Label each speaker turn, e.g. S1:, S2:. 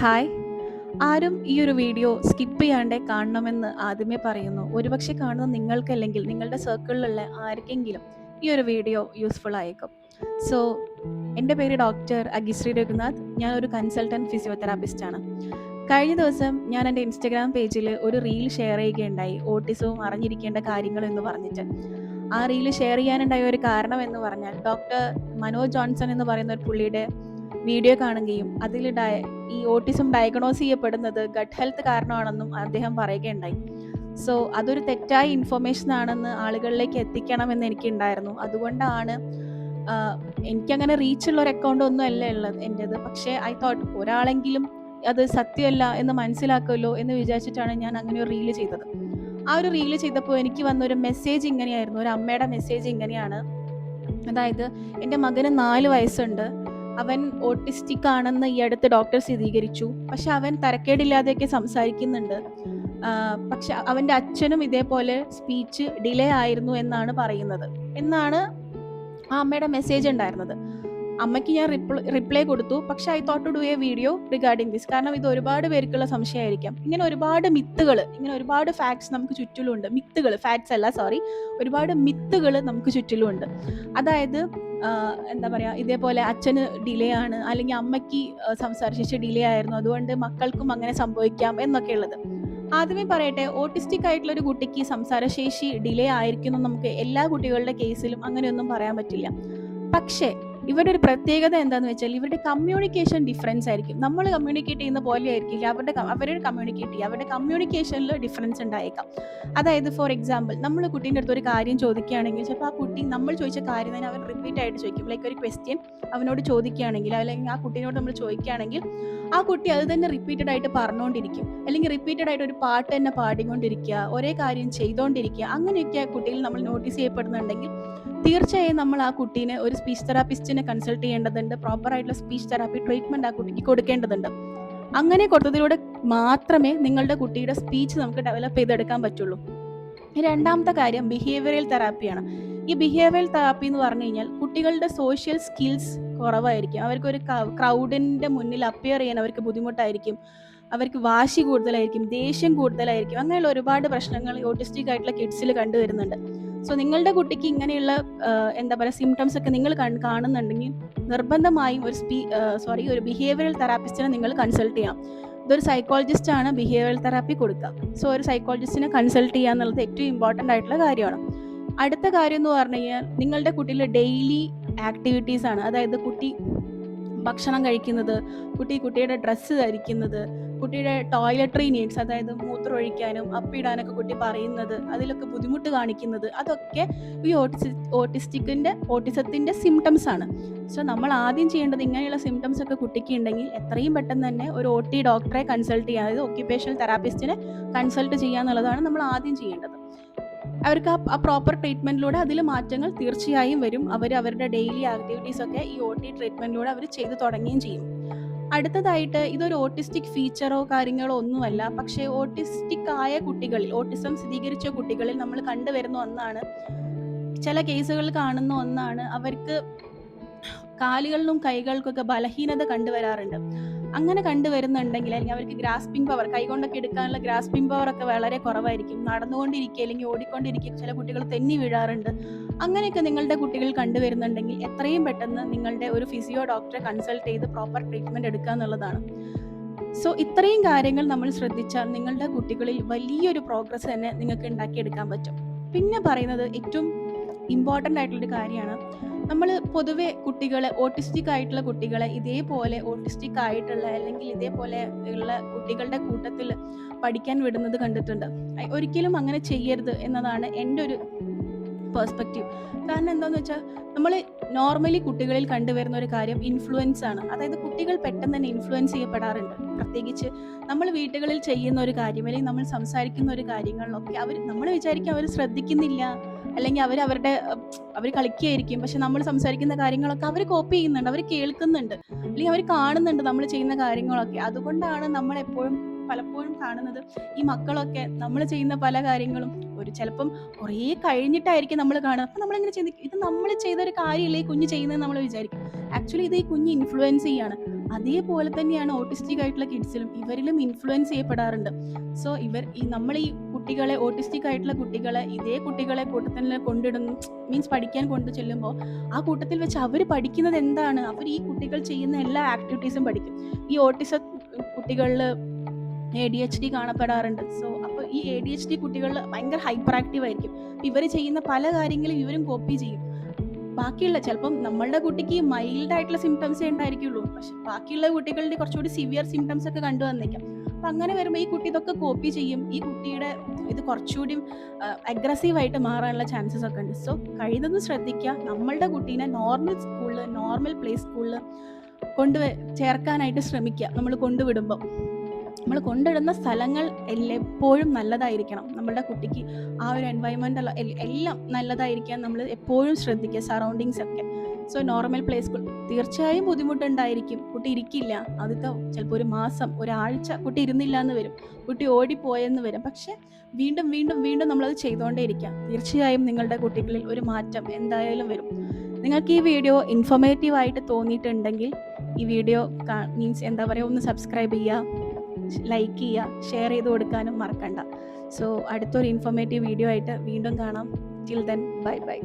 S1: Hi! ആരും ഈ ഒരു വീഡിയോ സ്കിപ്പ് ചെയ്യാണ്ടേ കാണണമെന്ന് ആദ്യമേ പറയുന്നു. ഒരുപക്ഷെ കാണുന്ന നിങ്ങൾക്കല്ലെങ്കിൽ നിങ്ങളുടെ സർക്കിളിലുള്ള ആർക്കെങ്കിലും ഈ ഒരു വീഡിയോ യൂസ്ഫുൾ ആയേക്കും. സോ, എൻ്റെ പേര് ഡോക്ടർ അഗിശ്രീ രഘുനാഥ്. ഞാനൊരു കൺസൾട്ടൻറ്റ് ഫിസിയോതെറാപ്പിസ്റ്റ് ആണ്. കഴിഞ്ഞ ദിവസം ഞാൻ എൻ്റെ ഇൻസ്റ്റഗ്രാം പേജിൽ ഒരു റീൽ ഷെയർ ചെയ്യുകയുണ്ടായി. ഓട്ടിസവും അറിഞ്ഞിരിക്കേണ്ട കാര്യങ്ങൾ എന്ന് പറഞ്ഞിട്ട്. ആ റീൽ ഷെയർ ചെയ്യാനുണ്ടായ ഒരു കാരണം എന്ന് പറഞ്ഞാൽ ഡോക്ടർ മനോജ് ജോൺസൺ എന്ന് പറയുന്ന ഒരു പുള്ളിയുടെ വീഡിയോ കാണുകയും അതിൽ ഈ ഓട്ടിസം ഡയഗ്നോസ് ചെയ്യപ്പെടുന്നത് ഗട്ട് ഹെൽത്ത് കാരണമാണെന്നും അദ്ദേഹം പറയുകയുണ്ടായി. സോ അതൊരു തെറ്റായ ഇൻഫർമേഷൻ ആണെന്ന് ആളുകളിലേക്ക് എത്തിക്കണമെന്ന് എനിക്കുണ്ടായിരുന്നു. അതുകൊണ്ടാണ് എനിക്കങ്ങനെ റീച്ചുള്ള ഒരു അക്കൗണ്ട് ഒന്നും അല്ല ഉള്ളത് എൻ്റേത്. പക്ഷേ ഐ തോട്ട് ഒരാളെങ്കിലും അത് സത്യമല്ല എന്ന് മനസ്സിലാക്കുമല്ലോ എന്ന് വിചാരിച്ചിട്ടാണ് ഞാൻ അങ്ങനെ ഒരു റീല് ചെയ്തത്. ആ ഒരു റീല് ചെയ്തപ്പോൾ എനിക്ക് വന്നൊരു മെസ്സേജ് ഇങ്ങനെയായിരുന്നു. ഒരു അമ്മയുടെ മെസ്സേജ് ഇങ്ങനെയാണ്. അതായത്, എൻ്റെ മകന് 4 വയസ്സുണ്ട്. അവൻ ഓട്ടിസ്റ്റിക് ആണെന്ന് ഈ അടുത്ത് ഡോക്ടർ സ്ഥിരീകരിച്ചു. പക്ഷെ അവൻ തരക്കേടില്ലാതെയൊക്കെ സംസാരിക്കുന്നുണ്ട്. പക്ഷെ അവൻ്റെ അച്ഛനും ഇതേപോലെ സ്പീച്ച് ഡിലേ ആയിരുന്നു എന്നാണ് പറയുന്നത് എന്നാണ് ആ അമ്മയുടെ മെസ്സേജ് ഉണ്ടായിരുന്നത്. അമ്മയ്ക്ക് ഞാൻ റിപ്ലൈ കൊടുത്തു. പക്ഷെ I thought to do a video regarding this. കാരണം ഇത് ഒരുപാട് പേർക്കുള്ള സംശയമായിരിക്കാം. ഇങ്ങനെ ഒരുപാട് മിത്തുകൾ, ഇങ്ങനെ ഒരുപാട് ഫാക്ട്സ് നമുക്ക് ചുറ്റിലുമുണ്ട്. മിത്തുകൾ, ഫാക്ട്സ് അല്ല, സോറി, ഒരുപാട് മിത്തുകൾ നമുക്ക് ചുറ്റിലുമുണ്ട്. അതായത് എന്താ പറയുക, ഇതേപോലെ അച്ഛന് ഡിലേ ആണ്, അല്ലെങ്കിൽ അമ്മയ്ക്ക് സംസാരശേഷി ഡിലേ ആയിരുന്നു, അതുകൊണ്ട് മക്കൾക്കും അങ്ങനെ സംഭവിക്കാം എന്നൊക്കെ ഉള്ളത്. ആദ്യമേ പറയട്ടെ, ഓട്ടിസ്റ്റിക് ആയിട്ടുള്ള ഒരു കുട്ടിക്ക് സംസാരശേഷി ഡിലേ ആയിരിക്കുന്നു നമുക്ക് എല്ലാ കുട്ടികളുടെ കേസിലും അങ്ങനെയൊന്നും പറയാൻ പറ്റില്ല. പക്ഷേ ഇവരുടെ ഒരു പ്രത്യേകത എന്താണെന്ന് വെച്ചാൽ ഇവരുടെ കമ്മ്യൂണിക്കേഷൻ ഡിഫറൻസ് ആയിരിക്കും. നമ്മൾ കമ്മ്യൂണിക്കേറ്റ് ചെയ്യുന്ന പോലെ ആയിരിക്കില്ല അവരുടെ കമ്മ്യൂണിക്കേറ്റ് ചെയ്യുക. അവരുടെ കമ്മ്യൂണിക്കേഷനിൽ ഡിഫറൻസ് ഉണ്ടായേക്കാം. അതായത്, ഫോർ എക്സാമ്പിൾ, നമ്മൾ കുട്ടീൻ്റെ അടുത്ത് ഒരു കാര്യം ചോദിക്കുകയാണെങ്കിൽ ചിലപ്പോൾ ആ കുട്ടി നമ്മൾ ചോദിച്ച കാര്യം തന്നെ അവൻ റിപ്പീറ്റ് ആയിട്ട് ചോദിക്കും. ലൈക്ക് ഒരു ക്വസ്റ്റ്യൻ അവനോട് ചോദിക്കുകയാണെങ്കിൽ, അല്ലെങ്കിൽ ആ കുട്ടീനോട് നമ്മൾ ചോദിക്കുകയാണെങ്കിൽ ആ കുട്ടി അത് തന്നെ റിപ്പീറ്റഡ് ആയിട്ട് പറഞ്ഞുകൊണ്ടിരിക്കും. അല്ലെങ്കിൽ റിപ്പീറ്റഡ് ആയിട്ട് ഒരു പാട്ട് തന്നെ പാടിക്കൊണ്ടിരിക്കുക, ഒരേ കാര്യം ചെയ്തുകൊണ്ടിരിക്കുക. അങ്ങനെയൊക്കെ കുട്ടിയിൽ നമ്മൾ നോട്ടീസ് ചെയ്യപ്പെടുന്നുണ്ടെങ്കിൽ തീർച്ചയായും നമ്മൾ ആ കുട്ടീനെ ഒരു സ്പീച്ച് തെറാപ്പിസ്റ്റിനെ കൺസൾട്ട് ചെയ്യേണ്ടതുണ്ട്. പ്രോപ്പർ ആയിട്ടുള്ള സ്പീച്ച് തെറാപ്പി ട്രീറ്റ്മെന്റ് ആ കുട്ടിക്ക് കൊടുക്കേണ്ടതുണ്ട്. അങ്ങനെ കൊടുത്തതിലൂടെ മാത്രമേ നിങ്ങളുടെ കുട്ടിയുടെ സ്പീച്ച് നമുക്ക് ഡെവലപ്പ് ചെയ്തെടുക്കാൻ പറ്റുള്ളൂ. രണ്ടാമത്തെ കാര്യം ബിഹേവിയറൽ തെറാപ്പിയാണ്. ഈ ബിഹേവിയറൽ തെറാപ്പി എന്ന് പറഞ്ഞു കഴിഞ്ഞാൽ കുട്ടികളുടെ സോഷ്യൽ സ്കിൽസ് കുറവായിരിക്കും. അവർക്കൊരു ക്രൗഡിൻ്റെ മുന്നിൽ അപ്പിയർ ചെയ്യാൻ അവർക്ക് ബുദ്ധിമുട്ടായിരിക്കും. അവർക്ക് വാശി കൂടുതലായിരിക്കും, ദേഷ്യം കൂടുതലായിരിക്കും. അങ്ങനെയുള്ള ഒരുപാട് പ്രശ്നങ്ങൾ ഓട്ടിസ്റ്റിക് ആയിട്ടുള്ള കിഡ്സിൽ കണ്ടുവരുന്നുണ്ട്. സോ നിങ്ങളുടെ കുട്ടിക്ക് ഇങ്ങനെയുള്ള എന്താ പറയുക സിംറ്റംസ് ഒക്കെ നിങ്ങൾ കാണുന്നുണ്ടെങ്കിൽ നിർബന്ധമായും ഒരു ബിഹേവിയറൽ തെറാപ്പിസ്റ്റിനെ നിങ്ങൾ കൺസൾട്ട് ചെയ്യാം. ഇതൊരു സൈക്കോളജിസ്റ്റ് ആണ് ബിഹേവിയറൽ തെറാപ്പി കൊടുക്കുക. സോ ഒരു സൈക്കോളജിസ്റ്റിനെ കൺസൾട്ട് ചെയ്യുക എന്നുള്ളത് ഏറ്റവും ഇമ്പോർട്ടൻ്റ് ആയിട്ടുള്ള കാര്യമാണ്. അടുത്ത കാര്യം എന്ന് പറഞ്ഞു കഴിഞ്ഞാൽ നിങ്ങളുടെ കുട്ടിയിലെ ഡെയിലി ആക്ടിവിറ്റീസ് ആണ്. അതായത് കുട്ടി ഭക്ഷണം കഴിക്കുന്നത്, കുട്ടിയുടെ ഡ്രസ്സ് ധരിക്കുന്നത്, കുട്ടിയുടെ ടോയ്ലറ്ററി നീഡ്സ്, അതായത് മൂത്രം ഒഴിക്കാനും അപ്പിടാനൊക്കെ കുട്ടി പറയുന്നത്, അതിലൊക്കെ ബുദ്ധിമുട്ട് കാണിക്കുന്നത്, അതൊക്കെ ഈ ഓട്ടിസത്തിൻ്റെ സിംറ്റംസ് ആണ്. സോ നമ്മൾ ആദ്യം ചെയ്യേണ്ടത് ഇങ്ങനെയുള്ള സിംറ്റംസ് ഒക്കെ കുട്ടിക്ക് ഉണ്ടെങ്കിൽ എത്രയും പെട്ടെന്ന് തന്നെ ഒരു OT ഡോക്ടറെ കൺസൾട്ട് ചെയ്യുക, അതായത് ഒക്യുപേഷണൽ തെറാപ്പിസ്റ്റിനെ കൺസൾട്ട് ചെയ്യുക എന്നുള്ളതാണ് നമ്മൾ ആദ്യം ചെയ്യേണ്ടത്. അവർക്ക് ആ പ്രോപ്പർ ട്രീറ്റ്മെൻറ്റിലൂടെ അതിൽ മാറ്റങ്ങൾ തീർച്ചയായും വരും. അവരുടെ ഡെയിലി ആക്ടിവിറ്റീസ് ഒക്കെ ഈ OT ട്രീറ്റ്മെൻറ്റിലൂടെ അവർ ചെയ്തു തുടങ്ങുകയും ചെയ്യും. അടുത്തതായിട്ട്, ഇതൊരു ഓട്ടിസ്റ്റിക് ഫീച്ചറോ കാര്യങ്ങളോ ഒന്നുമല്ല. പക്ഷേ ഓട്ടിസ്റ്റിക് ആയ കുട്ടികളിൽ, ഓട്ടിസം സ്ഥിരീകരിച്ച കുട്ടികളിൽ നമ്മൾ കണ്ടുവരുന്ന ഒന്നാണ്, ചില കേസുകളിൽ കാണുന്ന ഒന്നാണ്, അവർക്ക് കാലുകളിലും കൈകൾക്കൊക്കെ ബലഹീനത കണ്ടുവരാറുണ്ട്. അങ്ങനെ കണ്ടുവരുന്നുണ്ടെങ്കിൽ, അല്ലെങ്കിൽ അവർക്ക് ഗ്രാസ്പിംഗ് പവർ, കൈകൊണ്ടൊക്കെ എടുക്കാനുള്ള ഗ്രാസ്പിംഗ് പവർ ഒക്കെ വളരെ കുറവായിരിക്കും. നടന്നുകൊണ്ടിരിക്കുക അല്ലെങ്കിൽ ഓടിക്കൊണ്ടിരിക്കുക, ചില കുട്ടികൾ തെന്നി വീഴാറുണ്ട്. അങ്ങനെയൊക്കെ നിങ്ങളുടെ കുട്ടികൾ കണ്ടുവരുന്നുണ്ടെങ്കിൽ എത്രയും പെട്ടെന്ന് നിങ്ങളുടെ ഒരു ഫിസിയോ ഡോക്ടറെ കൺസൾട്ട് ചെയ്ത് പ്രോപ്പർ ട്രീറ്റ്മെൻറ്റ് എടുക്കുക എന്നുള്ളതാണ്. സോ ഇത്രയും കാര്യങ്ങൾ നമ്മൾ ശ്രദ്ധിച്ചാൽ നിങ്ങളുടെ കുട്ടികളിൽ വലിയൊരു പ്രോഗ്രസ് തന്നെ നിങ്ങൾക്ക് ഉണ്ടാക്കിയെടുക്കാൻ പറ്റും. പിന്നെ പറയുന്നത് ഏറ്റവും ഇമ്പോർട്ടൻ്റ് ആയിട്ടുള്ളൊരു കാര്യമാണ്, നമ്മൾ പൊതുവെ കുട്ടികളെ, ഓട്ടിസ്റ്റിക് ആയിട്ടുള്ള കുട്ടികളെ ഇതേപോലെ ഓട്ടിസ്റ്റിക് ആയിട്ടുള്ള അല്ലെങ്കിൽ ഇതേപോലെ ഉള്ള കുട്ടികളുടെ കൂട്ടത്തിൽ പഠിക്കാൻ വിടുന്നത് കണ്ടിട്ടുണ്ട്. ഒരിക്കലും അങ്ങനെ ചെയ്യരുത് എന്നതാണ് എൻ്റെ ഒരു പെർസ്പെക്റ്റീവ്. കാരണം എന്താണെന്ന് വെച്ചാൽ, നമ്മൾ നോർമലി കുട്ടികളിൽ കണ്ടുവരുന്ന ഒരു കാര്യം ഇൻഫ്ലുവൻസ് ആണ്. അതായത് കുട്ടികൾ പെട്ടെന്ന് തന്നെ ഇൻഫ്ലുവൻസ് ചെയ്യപ്പെടാറുണ്ട്. പ്രത്യേകിച്ച് നമ്മൾ വീടുകളിൽ ചെയ്യുന്ന ഒരു കാര്യം അല്ലെങ്കിൽ നമ്മൾ സംസാരിക്കുന്ന ഒരു കാര്യങ്ങളിലൊക്കെ നമ്മൾ വിചാരിക്കും അവർ ശ്രദ്ധിക്കുന്നില്ല, അല്ലെങ്കിൽ അവർ കളിക്കുകയായിരിക്കും. പക്ഷെ നമ്മൾ സംസാരിക്കുന്ന കാര്യങ്ങളൊക്കെ അവർ കോപ്പി ചെയ്യുന്നുണ്ട്, അവർ കേൾക്കുന്നുണ്ട്, അല്ലെങ്കിൽ അവർ കാണുന്നുണ്ട് നമ്മൾ ചെയ്യുന്ന കാര്യങ്ങളൊക്കെ. അതുകൊണ്ടാണ് നമ്മളെപ്പോഴും പലപ്പോഴും കാണുന്നത് ഈ മക്കളൊക്കെ നമ്മൾ ചെയ്യുന്ന പല കാര്യങ്ങളും ചിലപ്പം കുറേ കഴിഞ്ഞിട്ടായിരിക്കും നമ്മൾ കാണുക. അപ്പം നമ്മളിങ്ങനെ ചിന്തിക്കും, ഇത് നമ്മൾ ചെയ്തൊരു കാര്യമില്ല ഈ കുഞ്ഞ് ചെയ്യുന്നത് നമ്മൾ വിചാരിക്കും. ആക്ച്വലി ഇത് ഈ കുഞ്ഞ് ഇൻഫ്ലുവൻസ് ചെയ്യാണ്. അതേപോലെ തന്നെയാണ് ഓട്ടിസ്റ്റിക് ആയിട്ടുള്ള കിഡ്സിലും, ഇവരിലും ഇൻഫ്ലുവൻസ് ചെയ്യപ്പെടാറുണ്ട്. സോ നമ്മൾ ഈ കുട്ടികളെ, ഓട്ടിസ്റ്റിക് ആയിട്ടുള്ള കുട്ടികളെ ഇതേ കുട്ടികളെ കൂട്ടത്തിൽ കൊണ്ടിടുന്നു, മീൻസ് പഠിക്കാൻ കൊണ്ടു ചെല്ലുമ്പോൾ ആ കൂട്ടത്തിൽ വെച്ച് അവർ പഠിക്കുന്നത് എന്താണ്, അവർ ഈ കുട്ടികൾ ചെയ്യുന്ന എല്ലാ ആക്ടിവിറ്റീസും പഠിക്കും. ഈ ഓട്ടിസം കുട്ടികളിൽ ADHD കാണപ്പെടാറുണ്ട്. സോ അപ്പോൾ ഈ ADHD കുട്ടികൾ ഭയങ്കര ഹൈപ്പർ ആക്റ്റീവ് ആയിരിക്കും. ഇവർ ചെയ്യുന്ന പല കാര്യങ്ങളും ഇവരും കോപ്പി ചെയ്യും. ബാക്കിയുള്ള ചിലപ്പം നമ്മളുടെ കുട്ടിക്ക് മൈൽഡ് ആയിട്ടുള്ള സിംറ്റംസേ ഉണ്ടായിരിക്കുള്ളൂ, പക്ഷെ ബാക്കിയുള്ള കുട്ടികളുടെ കുറച്ചുകൂടി സിവിയർ സിംറ്റംസ് ഒക്കെ കണ്ടു വന്നേക്കാം. അപ്പം അങ്ങനെ വരുമ്പോൾ ഈ കുട്ടി ഇതൊക്കെ കോപ്പി ചെയ്യും. ഈ കുട്ടിയുടെ ഇത് കുറച്ചുകൂടി അഗ്രസീവായിട്ട് മാറാനുള്ള ചാൻസസ് ഒക്കെ ഉണ്ട്. സോ കഴിയുന്നതും ശ്രദ്ധിക്കുക, നമ്മളുടെ കുട്ടീനെ നോർമൽ സ്കൂളിൽ, നോർമൽ പ്ലേ സ്കൂളിൽ ചേർക്കാനായിട്ട് ശ്രമിക്കുക. നമ്മൾ കൊണ്ടുവിടുമ്പോൾ നമ്മൾ കൊണ്ടിടുന്ന സ്ഥലങ്ങൾ എപ്പോഴും നല്ലതായിരിക്കണം. നമ്മളുടെ കുട്ടിക്ക് ആ ഒരു എൻവയൺമെൻ്റ് എല്ലാം നല്ലതായിരിക്കാൻ നമ്മൾ എപ്പോഴും ശ്രദ്ധിക്കുക, സറൗണ്ടിങ്സ് ഒക്കെ. സോ നോർമൽ പ്ലേ സ്കൂൾ തീർച്ചയായും ബുദ്ധിമുട്ടുണ്ടായിരിക്കും. കുട്ടി ഇരിക്കില്ല, ആദ്യത്തെ ചിലപ്പോൾ ഒരു മാസം, ഒരാഴ്ച കുട്ടി ഇരുന്നില്ല എന്ന് വരും, കുട്ടി ഓടിപ്പോയെന്ന് വരും. പക്ഷെ വീണ്ടും വീണ്ടും വീണ്ടും നമ്മളത് ചെയ്തുകൊണ്ടേ ഇരിക്കുക. തീർച്ചയായും നിങ്ങളുടെ കുട്ടികളിൽ ഒരു മാറ്റം എന്തായാലും വരും. നിങ്ങൾക്ക് ഈ വീഡിയോ ഇൻഫോർമേറ്റീവ് ആയിട്ട് തോന്നിയിട്ടുണ്ടെങ്കിൽ ഈ വീഡിയോ ഒന്ന് സബ്സ്ക്രൈബ് ചെയ്യുക, ലൈക്ക് ചെയ്യുക, ഷെയർ ചെയ്ത് കൊടുക്കാനും മറക്കണ്ട. സോ അടുത്തൊരു ഇൻഫോർമേറ്റീവ് വീഡിയോ ആയിട്ട് വീണ്ടും കാണാം. Till then bye bye.